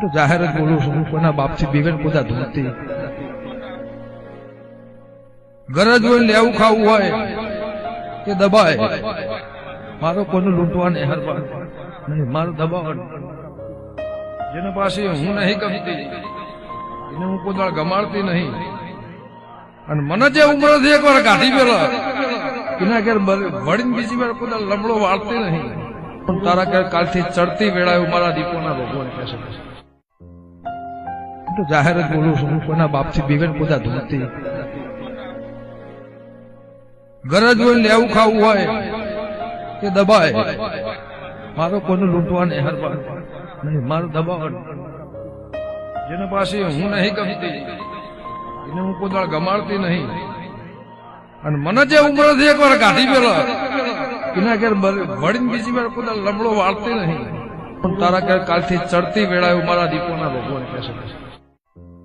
તો જાહેર જ બોલું છું, હું કોઈના બાપથી બીવેન બધા ધૂળતી ગરજ હોય લેવું ખાવું હોય કે દબાય, મારો કોઈનું લૂંટવા નહીં હરવા નહીં, મારું દબાવવાનું. જેને પાસે હું નહીં ગમતી એને હું કોઈ દાળ ગમાડતી નહીં. અને મને જે ઉમર છે એક વાર કાઢી પેલા એના ઘેર વળીને બીજી વાર કોઈ દાળ લમડો વાળતી નહીં. પણ તારા ઘેર કાલથી ચડતી વેળાએ મારા દીપોના ભગવાન કહેશે. તો જાહેર જ બોલું છું, હું કોઈના બાપથી બીવેન બધા ધૂળતી ગરજ હોય લેવું ખાવું હોય કે દબાય, મારો કોઈનું લૂંટવા નહીં હરવા નહીં, મારું દબાવવાનું. જેને પાસે હું નહીં ગમતી એને હું કોઈ દાળ ગમાડતી નહીં. અને મને જે ઉમર છે એક વાર કાઢી પેલા એના ઘેર વળીને બીજી વાર કોઈ દાળ લમડો વાળતી નહીં. પણ તારા ઘેર કાલથી ચડતી વેળાએ મારા દીપોના ભગવાન કહેશે.